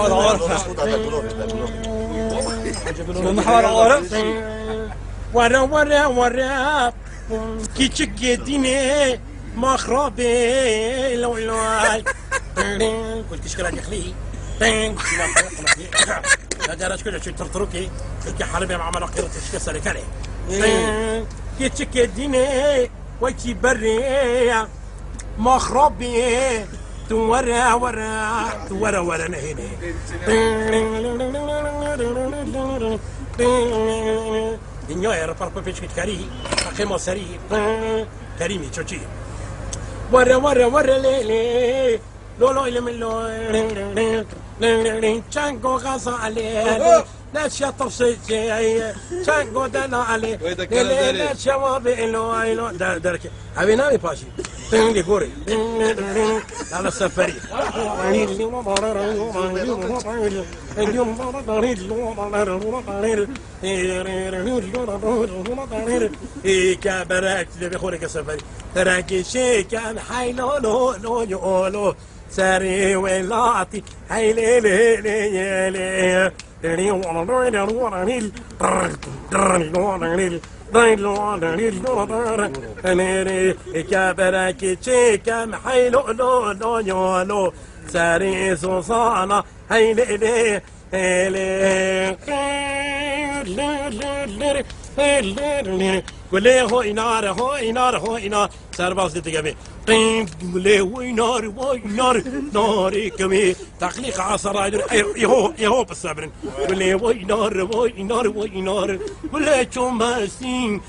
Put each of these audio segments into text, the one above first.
هذا عارف هذا عارف ورا küçük yedine mahrabe lolay قلت ايش كلام يخليه هذا راش كله شو ترتروكي شو حربي مع مناقير تشكسر كله küçük yedine وكي بري مخربي ورا نهيني إنيا يا رفرق بيش كاري أخي سري كريمي تشوشي ورا ليلي لولو إلى من لو تشانكو غاصة عليه لا شطر شيء تشانكو دنا عليه لا شواب إلو درك أبي نامي باشي تنجي كوري على السفري كبرك بخورك السفري تراكي شي كان حيلو لو يقولو ساري ولاتي حيلي لي كبرك تشيكم حيلو لو يولو ساري سوسانا حيلي قولي هوي نار سرباز تجمي قولي هوي نار ناري كمي تخليق عصر يهو بالصبر قولي هوي نار قولي شو ماسين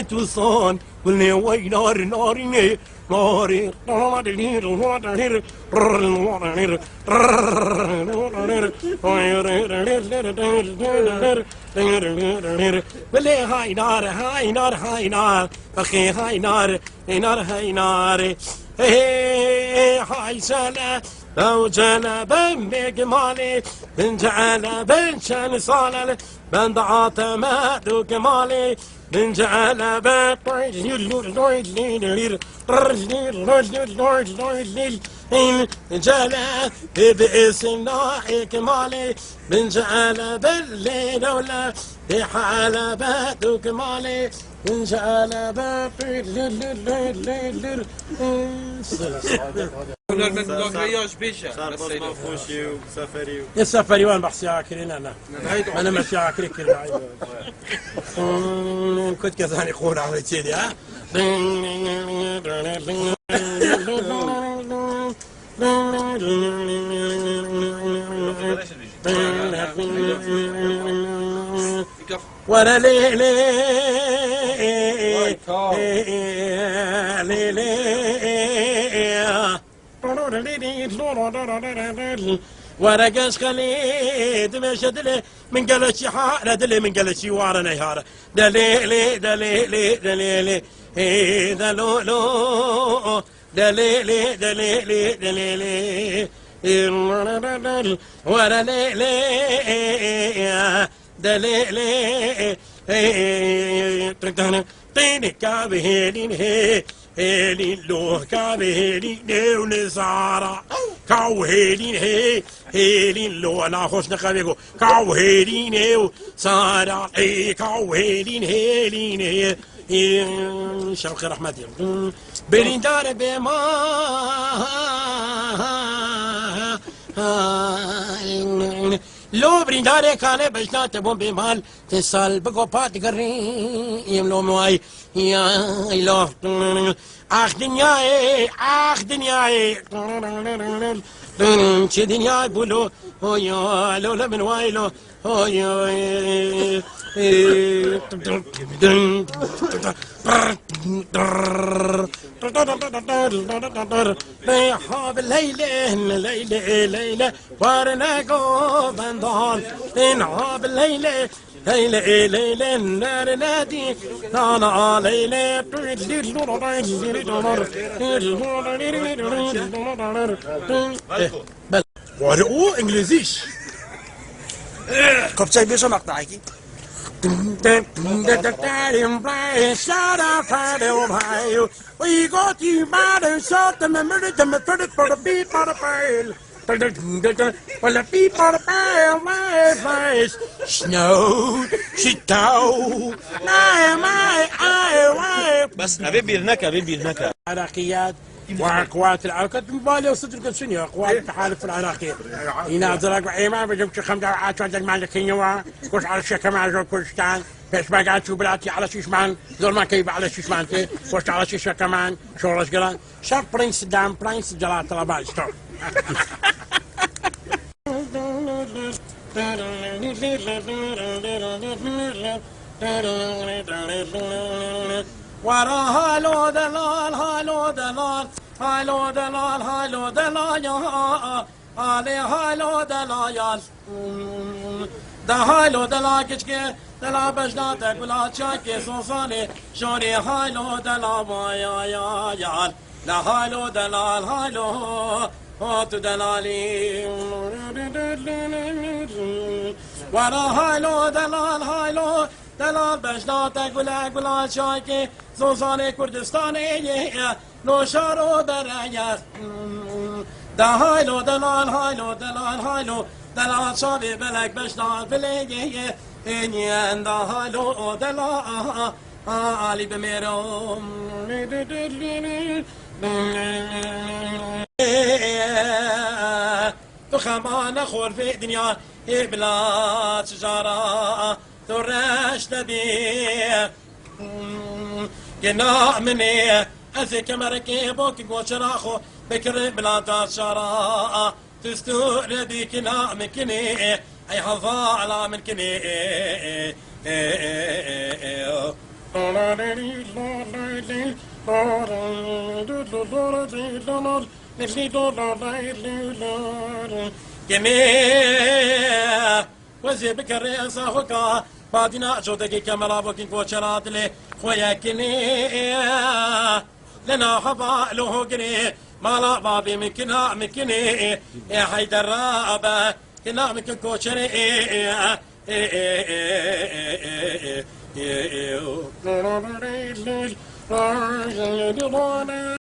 توصان قولي هوي ناري ناري بلي هاي نار أخي هاي نار هاي سنة لو جانا بن بجمالي بن جعل بن شان صالل بن ضعات ما دو كمالي بن جعل بن جعل باسمنا كمالي بن جعل بالليل ولا بحال بادو كمالي بن جعل السفري وين بحسي عاكرين انا ماشي عاكرين كل كنت كذاني قول على كذي ها ورا ليلي ورا قش خليد مشدله من قلشي حاره دلي من قلشي وارا نهاره دليلي دلولو دليلي ورا ليلي دليلي تيني كابهيلين هيلين لو كابهيلين ديو نزارا كاوهيلين هيلين لو انا خوش نقابيكو كاوهيلين هيو سارا كاوهيلين هيلين شرق رحمتي بريندار بما لو برينداري كاني بجنا تبون بمال تسال بقو بات قرين يملو موي يا لو اخ دنياي شي دنياي بولو يا لولا من وايلو يا حاب الليلة ورناقو بندان حاب الليلة النار نادي انا ليلة ورقو انجليزيش كبتاي بيشو مقطعكي Shout out, Friday, Ohio. We got you by the shot and the minute and the credit for the beat for the fail. Well, the beat for the fail, my face. Snow, شتاو my بس ابي بيرنكه ابي بيرنكه عراقيات وقوات العراقيات مبالي وصدق شنو قوات التحالف العراقي يناظرك وعيما بجوك خمسة عشر مالك ينوا كوش على الشيكة مع زول كردستان بس ما قاعد شو بلاتي على شيشمان زول ما كيب على شيشمان تي كوش على شيشة كمان شورش قران شاف برنس دام برنس جلال طلبات ستور ورا هالو دلال هالو دلال هالو دلال هالو دلال يا علي هالو دلال ده هالو دلال كشكي دلا بجنا تقولا شاكي صوصاني شوري هالو دلال يا لا هالو دلال هالو هاتو دلالي ورا هالو دلال هالو دلال بجنا تقولا شاكي زوزاني كردستاني لو شارو دريا ده هايلو دلال هايلو دلال هايلو دلال شابي بلك بجنا بليجي اني عند هايلو دلال علي بميرو تو خمان خور في دنيا بلا شجارة تو رشت بيه قنا مني أثي كمركي بوك قوشراخو بكر بلا تشارا تستور بيك نا مكني أي حظا على منكني كني وزي بكر صاحوكا بعدنا شوتكي كملا بوكين كوشرات لي خويا كني لنا حبا له كني مالا بابي مكني يا حيدر رابا كنا مكن كوشري